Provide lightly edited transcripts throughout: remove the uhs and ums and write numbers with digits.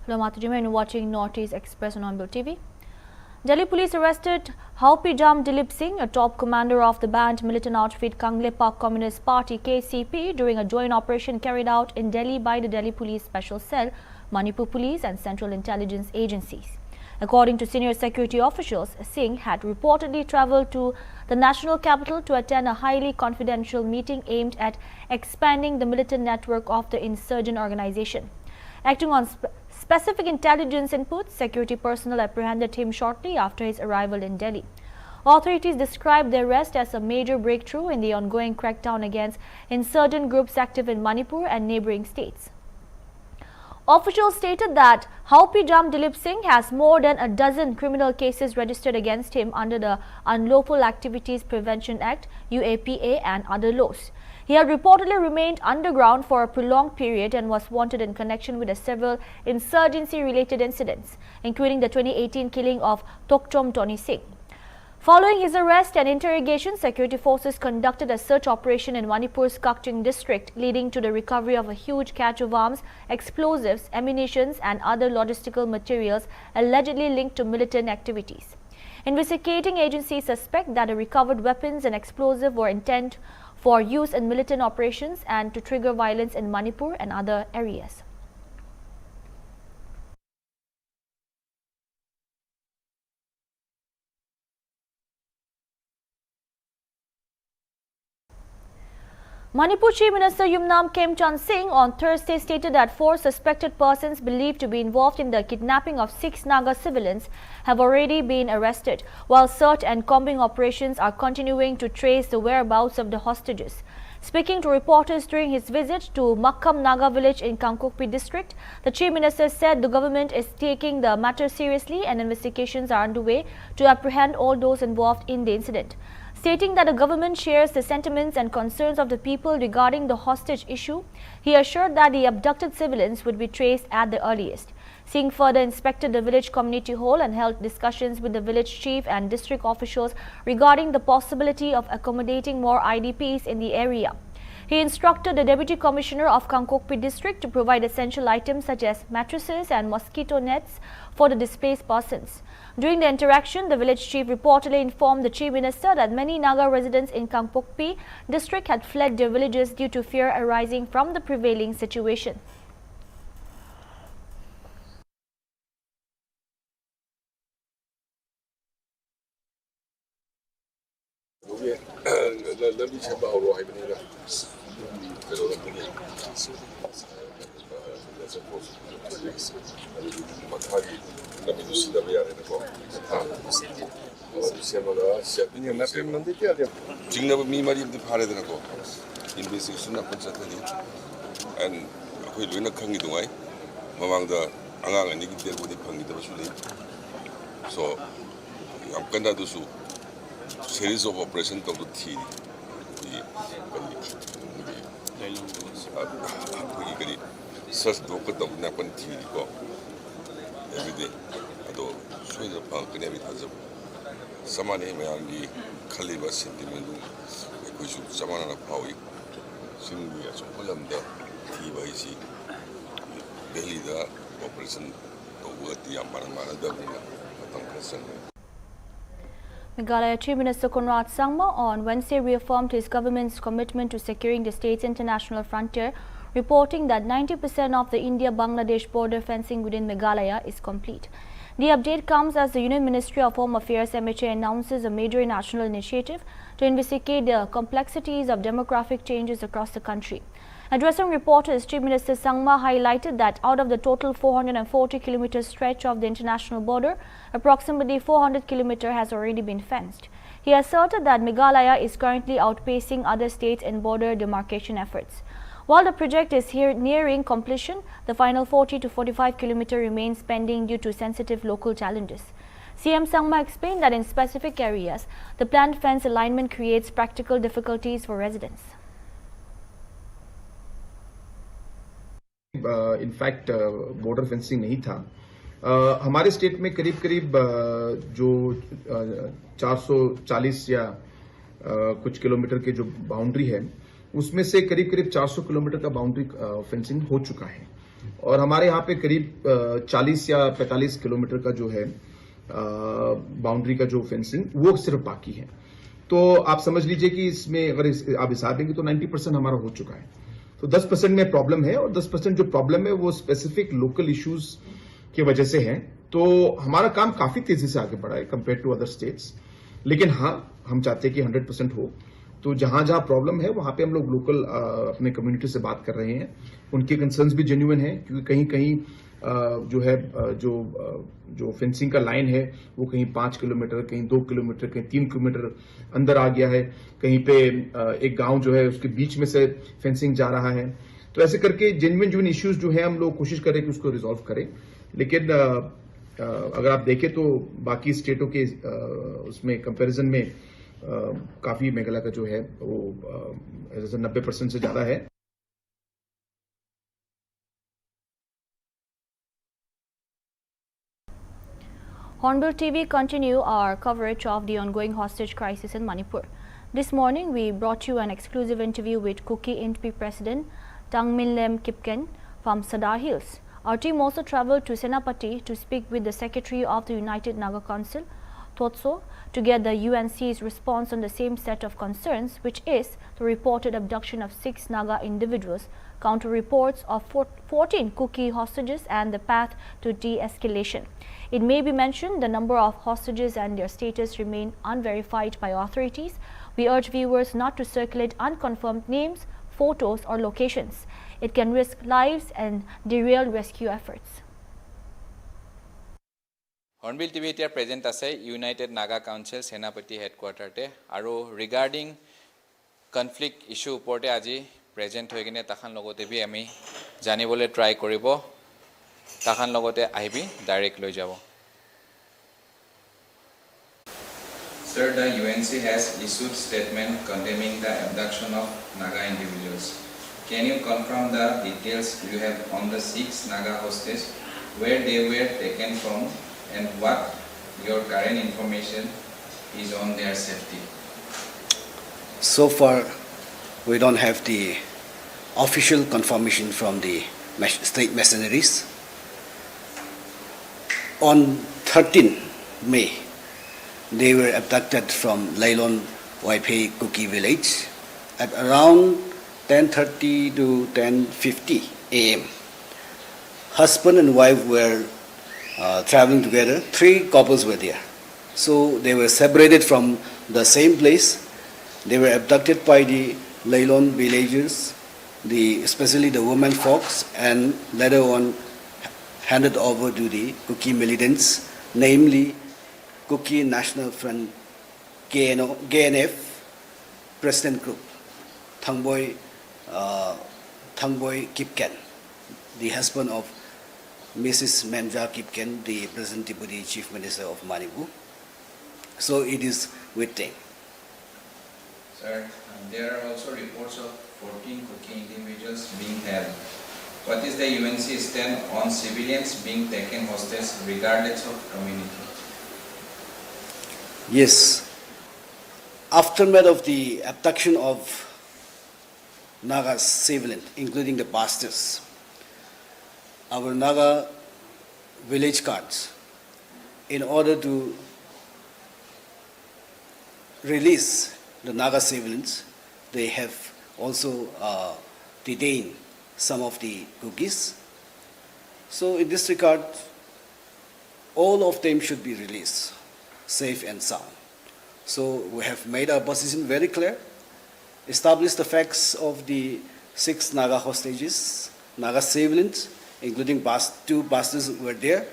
Hello Mataji, and watching Northeast Express on HornbillTV. Delhi police arrested Hauptjam Dilip Singh, a top commander of the banned militant outfit Kangle Pak Communist Party KCP, during a joint operation carried out in Delhi by the Delhi Police Special Cell, Manipur Police and Central Intelligence Agencies. According to senior security officials, Singh had reportedly travelled to the national capital to attend a highly confidential meeting aimed at expanding the militant network of the insurgent organization. Acting on specific intelligence inputs, security personnel apprehended him shortly after his arrival in Delhi. Authorities described the arrest as a major breakthrough in the ongoing crackdown against insurgent groups active in Manipur and neighbouring states. Officials stated that Hauptjam Dilip Singh has more than a dozen criminal cases registered against him under the Unlawful Activities Prevention Act (UAPA) and other laws. He had reportedly remained underground for a prolonged period and was wanted in connection with several insurgency-related incidents, including the 2018 killing of Toktom Tony Singh. Following his arrest and interrogation, security forces conducted a search operation in Manipur's Kakching district, leading to the recovery of a huge cache of arms, explosives, ammunition and other logistical materials allegedly linked to militant activities. Investigating agencies suspect that the recovered weapons and explosives were intended for use in militant operations and to trigger violence in Manipur and other areas. Manipur Chief Minister Yumnam Khemchand Singh on Thursday stated that 4 suspected persons believed to be involved in the kidnapping of 6 Naga civilians have already been arrested, while search and combing operations are continuing to trace the whereabouts of the hostages. Speaking to reporters during his visit to Makkam Naga village in Kangkokpi district, the Chief Minister said the government is taking the matter seriously and investigations are underway to apprehend all those involved in the incident. Stating that the government shares the sentiments and concerns of the people regarding the hostage issue, he assured that the abducted civilians would be traced at the earliest. Singh further inspected the village community hall and held discussions with the village chief and district officials regarding the possibility of accommodating more IDPs in the area. He instructed the Deputy Commissioner of Kangkokpi district to provide essential items such as mattresses and mosquito nets for the displaced persons. During the interaction, the village chief reportedly informed the Chief Minister that many Naga residents in Kangkokpi district had fled their villages due to fear arising from the prevailing situation. Jingnaba mi mari di phare dena ko investigation na pancha thani and akoi loina khangi dungai mamang da angang ani ki del bodi phangi da su le so am kanda du su series of operation to the thi di search do ko to na pan thi ko everyday ado soi da pa kene bi thaja samane mayangi khaliba sentiment ko su samana pawi singni aso kolamda thi bai si Delhi da operation to wati amana da patam kasan. Meghalaya Chief Minister Conrad Sangma on Wednesday reaffirmed his government's commitment to securing the state's international frontier, reporting that 90% of the India-Bangladesh border fencing within Meghalaya is complete. The update comes as the Union Ministry of Home Affairs MHA announces a major national initiative to investigate the complexities of demographic changes across the country. Addressing reporters, Chief Minister Sangma highlighted that out of the total 440-kilometer stretch of the international border, approximately 400 kilometers has already been fenced. He asserted that Meghalaya is currently outpacing other states in border demarcation efforts. While the project is nearing completion, the final 40 to 45 kilometers remains pending due to sensitive local challenges. CM Sangma explained that in specific areas, the planned fence alignment creates practical difficulties for residents. In fact border fencing नहीं था। हमारे state में करीब करीब जो 440 या कुछ kilometre के जो बाउंड्री है उसमें से करीब करीब 400 किलोमीटर का बाउंड्री फेंसिंग हो चुका है और हमारे यहाँ पे करीब 40 या 45 किलोमीटर का जो है बाउंड्री का जो फेंसिंग वो सिर्फ बाकी है। तो आप समझ लीजिए कि इसमें अगर आप हिसाब देंगे तो 90% हमारा हो चुका है। तो 10% में प्रॉब्लम है, और 10% जो प्रॉब्लम है वो स्पेसिफिक लोकल इश्यूज की वजह से है। तो हमारा काम काफी तेजी से आगे बढ़ा है कंपेयर टू अदर स्टेट्स। लेकिन हाँ, हम चाहते हैं कि 100% हो। तो जहां जहां प्रॉब्लम है वहां पे हम लोग लोकल अपने कम्युनिटी से बात कर रहे हैं। उनके कंसर्न्स भी जेन्युइन है, क्योंकि कहीं कहीं जो है जो फेंसिंग का लाइन है वो कहीं 5 किलोमीटर, कहीं 2 किलोमीटर, कहीं 3 किलोमीटर अंदर आ गया है। कहीं पे एक गांव जो है उसके बीच में से फेंसिंग जा रहा है। तो ऐसे करके जेन्युइन इश्यूज जो है हम लोग कोशिश करें कि उसको रिजॉल्व करें। लेकिन अगर आप देखें तो बाकी स्टेटों के उसमें कंपैरिजन में काफी मेघालय का जो है वो 90% से ज्यादा है। Hornbill TV continue our coverage of the ongoing hostage crisis in Manipur. This morning, we brought you an exclusive interview with Kuki INTP President Tangminlem Kipken from Sadar Hills. Our team also traveled to Senapati to speak with the Secretary of the United Naga Council, Totso, to get the UNC's response on the same set of concerns, which is the reported abduction of 6 Naga individuals, counter reports of 14 Kuki hostages, and the path to de-escalation. It may be mentioned the number of hostages and their status remain unverified by authorities. We urge viewers not to circulate unconfirmed names, photos or locations. It can risk lives and derail rescue efforts. Hornbill TV এতিয়া present আছে United Naga council সেনাপতি হেডকোৱাৰ্টাৰতে আৰু regarding conflict issue ওপৰতে আজি present হৈ কিনে তাখান লগতে B আমি জানিবলৈ ট্ৰাই কৰিব। তাখান লগতে আহিবি ডাইৰেক্ট লৈ যাব। Sir, the UNC has issued statement condemning the abduction of Naga individuals. Can you confirm the details you have on the 6 Naga hostages, where they were taken from, and what your current information is on their safety? So far, we don't have the official confirmation from the state mercenaries. On 13 May, they were abducted from Lailon Waipei Kuki village at around 10:30 to 10:50 a.m. Husband and wife were traveling together. 3 couples were there. So they were separated from the same place. They were abducted by the Lailon villagers, especially the women folks, and later on handed over to the Kuki militants, namely Kuki National Front KNF President Group, Thangboy Kipken, the husband of Mrs. Memja Kipken, the present Deputy Chief Minister of Manipur. So it is with them. Sir, there are also reports of 14 Kuki individuals being held. What is the UNC stand on civilians being taken hostage regardless of community? Yes. Aftermath of the abduction of Naga civilians, including the pastors, our Naga village guards, in order to release the Naga civilians, they have also detained some of the Kukis. So in this regard, all of them should be released, safe and sound. So we have made our position very clear, established the facts of the 6 Naga hostages, Naga civilians, including 2 pastors who were there.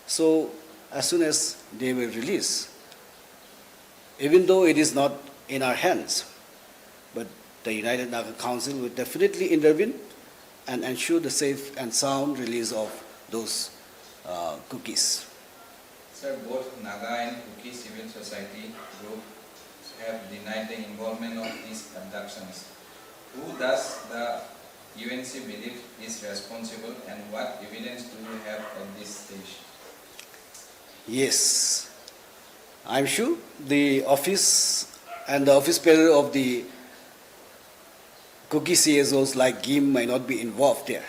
So as soon as they were released, even though it is not in our hands, but the United Naga Council will definitely intervene and ensure the safe and sound release of those Kukis. Sir, both Naga and Kuki civil society groups have denied the involvement of these abductions. Who does the UNC believe is responsible, and what evidence do you have at this stage? Yes, I'm sure the office and the office bearer of the Kuki CSOs like GIM might not be involved there.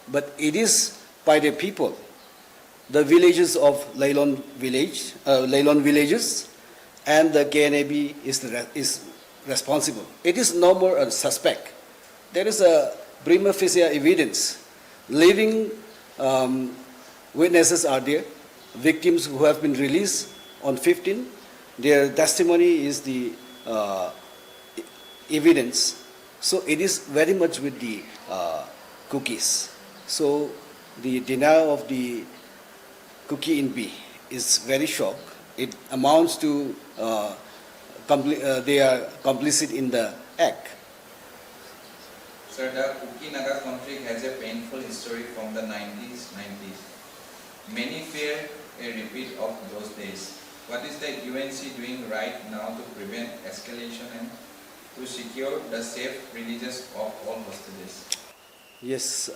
but it is by the people. The villages of Leilon villages and the KNAB is responsible. It is no more a suspect. There is a prima facie evidence. Living witnesses are there, victims who have been released on 15. Their testimony is the evidence. So it is very much with the cookies. So the denial of the cookie in B is very shock. It amounts to they are complicit in the act. Sir, the Kuki-Naga conflict has a painful history from the 90s. Many fear a repeat of those days. What is the UNC doing right now to prevent escalation and to secure the safe releases of all hostages? Yes,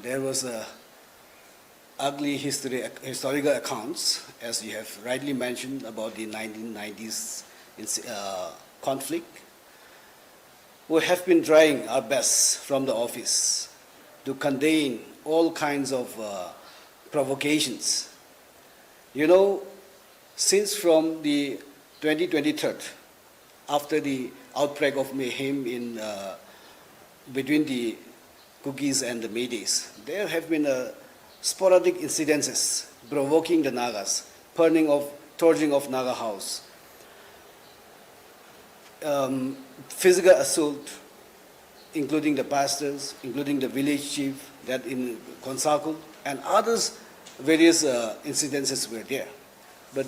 there was a ugly historical accounts, as you have rightly mentioned, about the 1990s conflict. We have been trying our best from the office to contain all kinds of provocations. You know, since from the 2023, after the outbreak of mayhem in between the Cookies and the Maydays, there have been sporadic incidences provoking the Nagas, torching of Naga house, physical assault, including the pastors, including the village chief, that in Konsakul, and others, various incidences were there. But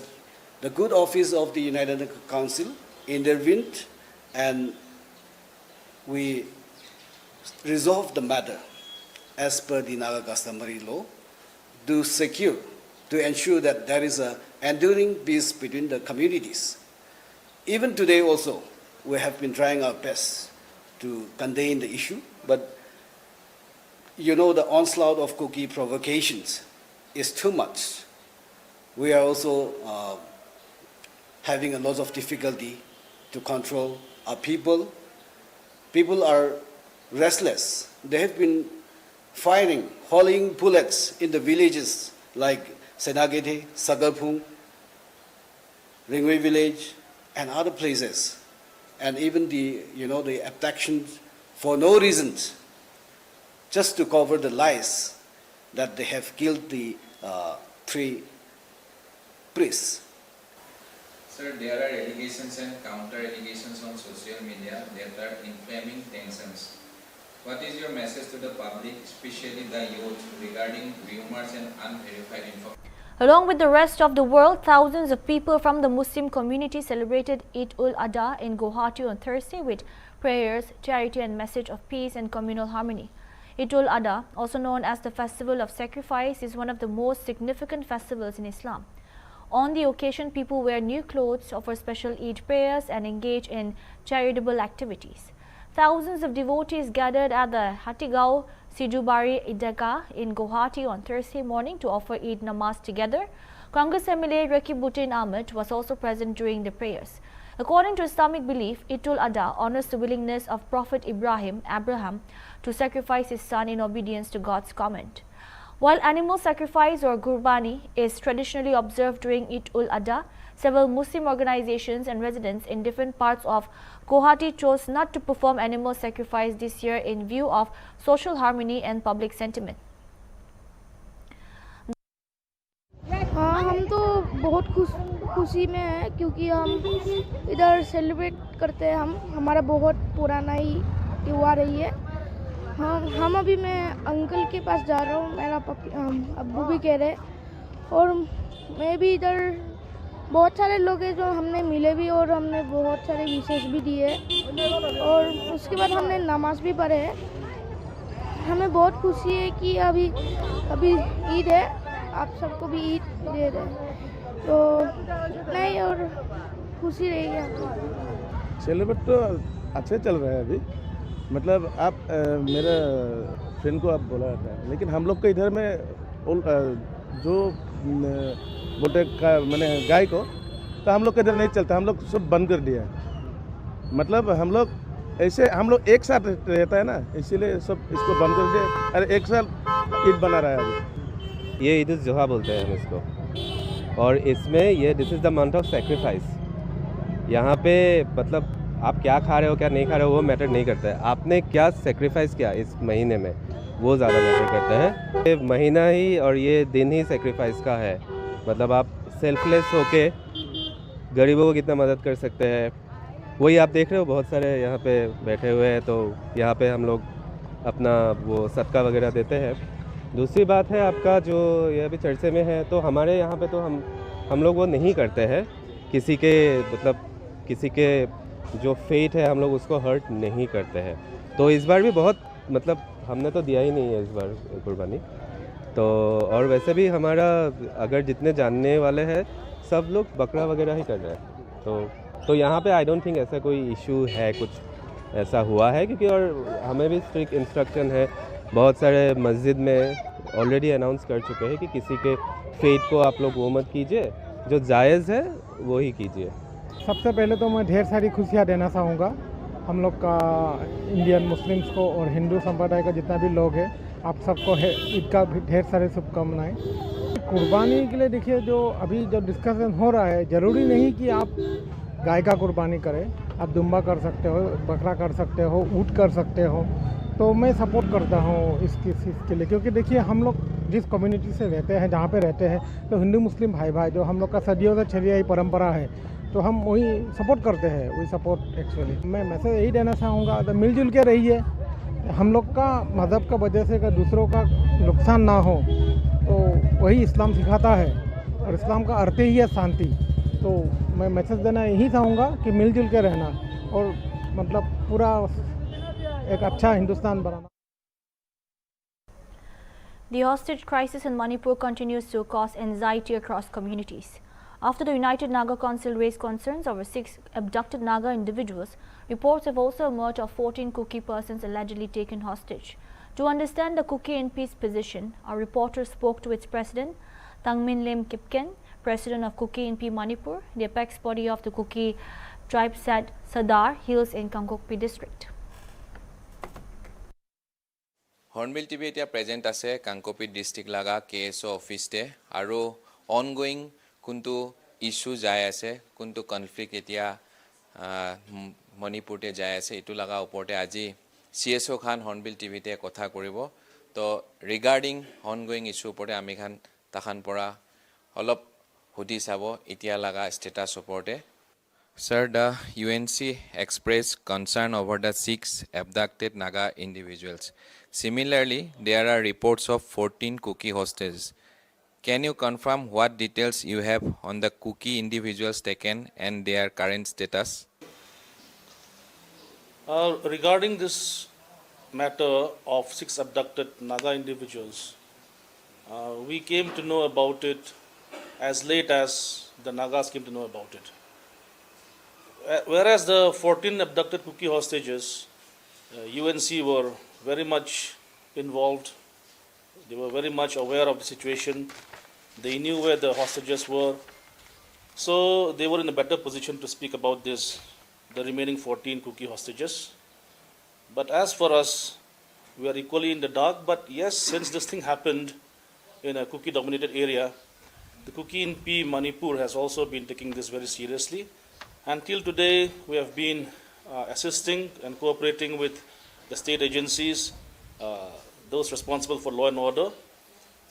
the good office of the United Council intervened, and we resolved the matter as per the Naga customary law to ensure that there is an enduring peace between the communities. Even today also, we have been trying our best to contain the issue, but you know, the onslaught of cookie provocations is too much. We are also having a lot of difficulty to control our people. People are restless. They have been firing, hauling bullets in the villages like Senagete, Sagarpung, Ringway village, and other places. And even the abductions for no reasons, just to cover the lies that they have killed the 3 priests. Sir, there are allegations and counter-allegations on social media that are inflaming tensions. What is your message to the public, especially the youth, regarding rumors and unverified information? Along with the rest of the world, thousands of people from the Muslim community celebrated Eid-ul-Adha in Guwahati on Thursday with prayers, charity and message of peace and communal harmony. Eid-ul-Adha, also known as the Festival of Sacrifice, is one of the most significant festivals in Islam. On the occasion, people wear new clothes, offer special Eid prayers and engage in charitable activities. Thousands of devotees gathered at the Hatigao Sijubari Idagah in Guwahati on Thursday morning to offer Eid namaz together. Congress MLA Rakibuddin Ahmed was also present during the prayers. According to Islamic belief, Eid-ul-Adha honors the willingness of Prophet Abraham, to sacrifice his son in obedience to God's command. While animal sacrifice or Qurbani is traditionally observed during Eid-ul-Adha, several Muslim organizations and residents in different parts of Guwahati chose not to perform animal sacrifice this year in view of social harmony and public sentiment. हाँ, हम तो बहुत खुशी में हैं क्योंकि हम इधर सेलिब्रेट करते हैं। हमारा बहुत पुराना ही त्योहार है ये। हम अभी मैं अंकल के पास जा रहा हूँ, मेरा अब्बू भी कह रहे, और मैं भी इधर बहुत सारे लोग हैं जो हमने मिले भी और हमने बहुत सारे विशेष भी दिए और उसके बाद हमने नमाज भी पढ़े है। हमें बहुत खुशी है कि अभी ईद है, आप सबको भी ईद दे रहे हैं, तो नहीं और खुशी रहेगी। सेलिब्रेट तो अच्छे चल रहा है अभी, मतलब आप मेरे फ्रेंड को आप बोला था, लेकिन हम लोग के इधर में जो बोलते मैंने गाय को, तो हम लोग के इधर नहीं चलता, हम लोग सब बंद कर दिया। मतलब हम लोग ऐसे हम लोग एक साथ रहता है ना, इसीलिए सब इसको बंद कर दिया। अरे एक साल ईद बना रहा है अभी। ये ईद उल जुहा बोलते हैं हम इसको, और इसमें ये this is the month of sacrifice. यहाँ पे मतलब आप क्या खा रहे हो क्या नहीं खा रहे हो वो मैटर नहीं करता है, आपने क्या सेक्रीफाइस किया इस महीने में वो ज़्यादा मैटर करता है। ये महीना ही और ये दिन ही सेक्रीफाइस का है, मतलब आप सेल्फलेस होके गरीबों को कितना मदद कर सकते हैं वही आप देख रहे हो। बहुत सारे यहाँ पे बैठे हुए हैं, तो यहाँ पे हम लोग अपना वो सदका वगैरह देते हैं। दूसरी बात है आपका जो ये अभी चर्चे में है, तो हमारे यहाँ पे तो हम लोग वो नहीं करते हैं, किसी के मतलब किसी के जो फेट है हम लोग उसको हर्ट नहीं करते हैं। तो इस बार भी बहुत मतलब हमने तो दिया ही नहीं है इस बार कुर्बानी। तो और वैसे भी हमारा अगर जितने जानने वाले हैं सब लोग बकरा वगैरह ही कर रहे हैं। तो यहाँ पे आई डोंट थिंक ऐसा कोई इशू है, कुछ ऐसा हुआ है, क्योंकि और हमें भी स्ट्रिक्ट इंस्ट्रक्शन है। बहुत सारे मस्जिद में ऑलरेडी अनाउंस कर चुके हैं कि किसी के फेट को आप लोग वो मत कीजिए, जो जायज़ है वो ही कीजिए। सबसे पहले तो मैं ढेर सारी खुशियाँ देना चाहूँगा हम लोग का इंडियन मुस्लिम्स को और हिंदू संप्रदाय का जितना भी लोग हैं, आप सबको ईद का भी ढेर सारे शुभकामनाएं। कुर्बानी के लिए देखिए जो अभी जो डिस्कशन हो रहा है, ज़रूरी नहीं कि आप गाय का कुर्बानी करें, आप दुम्बा कर सकते हो, बकरा कर सकते हो, ऊँट कर सकते हो। तो मैं सपोर्ट करता हूँ इसके लिए, क्योंकि देखिए हम लोग जिस कम्युनिटी से रहते हैं, जहाँ पे रहते हैं, तो हिंदू मुस्लिम भाई जो हम लोग का सदियों से चली आई परंपरा है, तो हम वही सपोर्ट करते हैं, वही सपोर्ट एक्चुअली। मैं मैसेज यही देना चाहूँगा, तो मिलजुल के रहिए। हम लोग का मज़हब का वजह से अगर दूसरों का नुकसान ना हो, तो वही इस्लाम सिखाता है, और इस्लाम का अर्थ ही है शांति। तो मैं मैसेज देना यही चाहूँगा कि मिलजुल के रहना और मतलब पूरा एक अच्छा हिंदुस्तान बनाना। The hostage crisis in Manipur continues to cause anxiety across communities. After the United Naga Council raised concerns over 6 abducted Naga individuals, reports have also emerged of 14 Kuki persons allegedly taken hostage. To understand the Kuki NP's position, our reporter spoke to its president, Tangmin Lim Kipken, president of Kuki NP Manipur, the apex body of the Kuki tribe at Sadar Hills in Kangkokpi district. Hornbill TV এতিয়া present আছে কাংকপি district লগা কেএছঅ অফিচতে আৰু ongoing কোনটো issue যাই আছে, কোনটো conflict এতিয়া মণিপুৰতে যাই আছে, এইটো লগা ওপৰতে আজি CSO খান হৰ্ণবিল টিভিতে কথা কৰিব। তো ৰিগাৰ্ডিং অনগোয়িং ইছ্যু ওপৰতে আমি খান তাখান পৰা অলপ সুধি চাব এতিয়া লগা ষ্টেটাছ ওপৰতে। Sir, the UNC expressed concern over the 6 abducted Naga individuals. Similarly, there are reports of 14 Kuki hostages. Can you confirm what details you have on the Kuki individuals taken and their current status? Regarding this matter of 6 abducted Naga individuals, we came to know about it as late as the Nagas came to know about it. Whereas the 14 abducted Kuki hostages, UNC were very much involved. They were very much aware of the situation. They knew where the hostages were. So they were in a better position to speak about this, the remaining 14 Kuki hostages. But as for us, we are equally in the dark. But yes, since this thing happened in a Kuki dominated area, the Kuki NP Manipur has also been taking this very seriously. Until today, we have been assisting and cooperating with the state agencies, those responsible for law and order,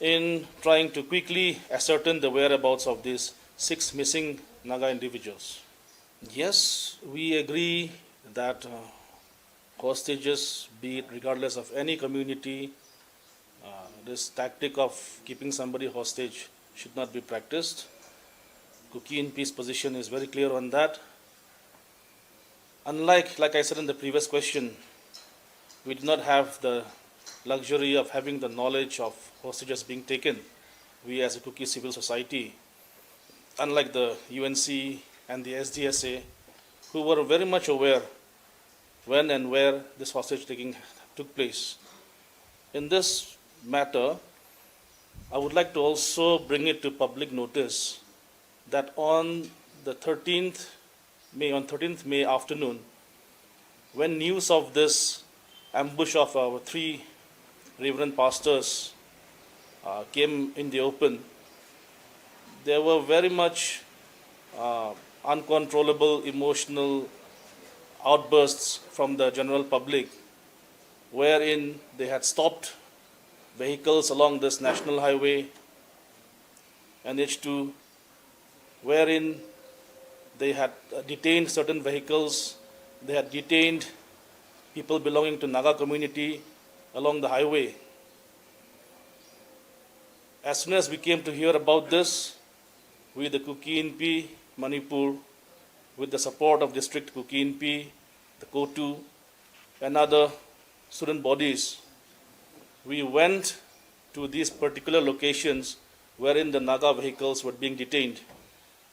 in trying to quickly ascertain the whereabouts of these 6 missing Naga individuals. Yes, we agree that hostages, be it regardless of any community, this tactic of keeping somebody hostage should not be practiced. Kuki NP's position is very clear on that. Unlike, like I said in the previous question, we do not have the luxury of having the knowledge of hostages being taken. We as a Kuki civil society, unlike the UNC and the SDSA, who were very much aware when and where this hostage taking took place. In this matter, I would like to also bring it to public notice that on the 13th May afternoon, when news of this ambush of our 3 reverend pastors came in the open, there were very much uncontrollable emotional outbursts from the general public, wherein they had stopped vehicles along this national highway NH2, wherein they had detained certain vehicles, they had detained people belonging to Naga community along the highway. As soon as we came to hear about this, we, the Kuki NP, Manipur, with the support of District Kuki NP, the KOTU, and other student bodies, we went to these particular locations wherein the Naga vehicles were being detained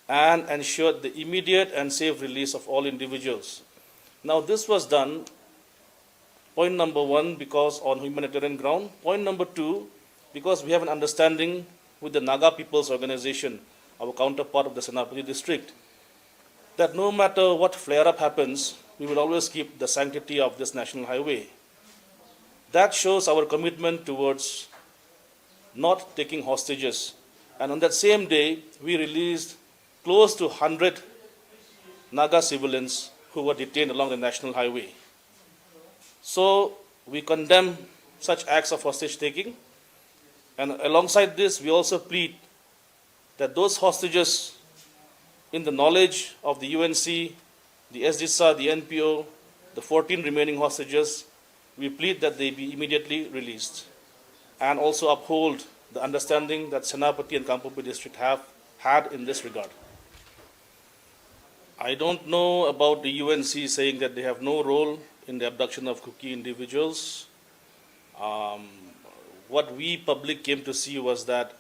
and ensured the immediate and safe release of all individuals. Now, this was done, point number one, because on humanitarian ground. Point number two, because we have an understanding with the Naga People's Organization, our counterpart of the Senapati district, that no matter what flare-up happens, we will always keep the sanctity of this national highway. That shows our commitment towards not taking hostages. And on that same day, we released close to 100 Naga civilians who were detained along the national highway. So we condemn such acts of hostage-taking. And alongside this, we also plead that those hostages, in the knowledge of the UNC, the SDSA, the NPO, the 14 remaining hostages, we plead that they be immediately released and also uphold the understanding that Senapati and Kampopi district have had in this regard. I don't know about the UNC saying that they have no role in the abduction of Kuki individuals. What we public came to see was that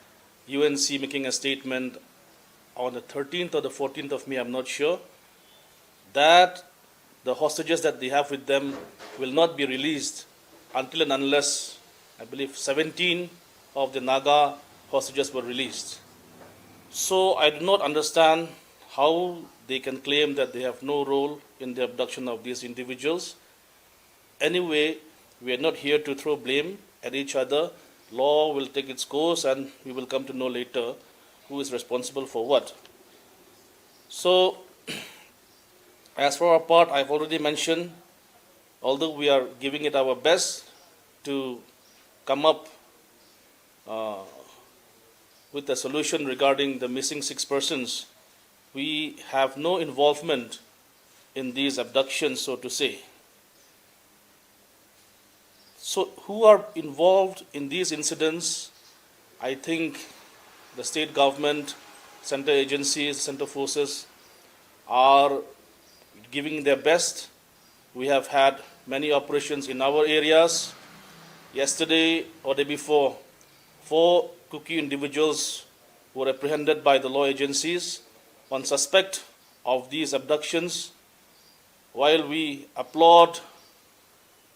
UNC making a statement on the 13th or the 14th of May, I'm not sure, that the hostages that they have with them will not be released until and unless, I believe, 17 of the Naga hostages were released. So I do not understand how they can claim that they have no role in the abduction of these individuals. Anyway, we are not here to throw blame at each other. Law will take its course and we will come to know later who is responsible for what. So, as for our part, I've already mentioned, although we are giving it our best to come up with a solution regarding the missing 6 persons, we have no involvement in these abductions, so to say. So who are involved in these incidents? I think the state government, center agencies, center forces are giving their best. We have had many operations in our areas. Yesterday or the day before, 4 Kuki individuals were apprehended by the law agencies on suspect of these abductions. While we applaud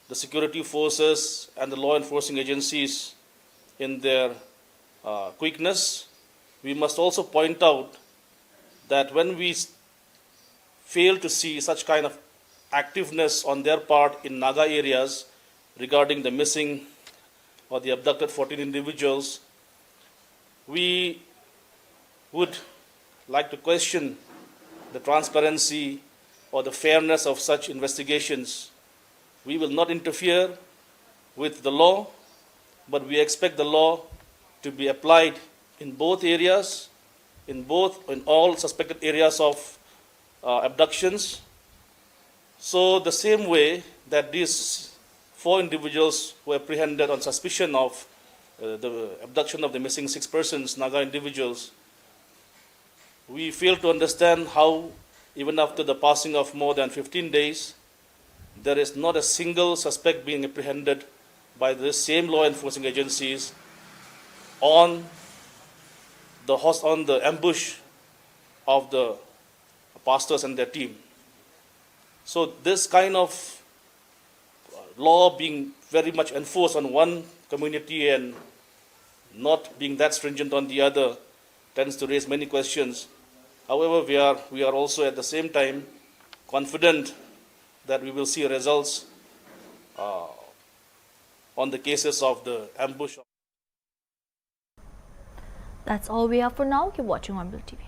the security forces and the law enforcing agencies in their quickness, we must also point out that when we fail to see such kind of activeness on their part in Naga areas regarding the missing or the abducted 14 individuals, we would like to question the transparency or the fairness of such investigations. We will not interfere with the law, but we expect the law to be applied in both areas, in all suspected areas of abductions. So the same way that these 4 individuals were apprehended on suspicion of the abduction of the missing 6 persons, Naga individuals, we fail to understand how, even after the passing of more than 15 days, there is not a single suspect being apprehended by the same law enforcing agencies on the ambush of the pastors and their team. So this kind of law being very much enforced on one community and not being that stringent on the other tends to raise many questions. However, we are also at the same time confident that we will see results on the cases of the ambush. That's all we have for now. Keep watching Hornbill TV.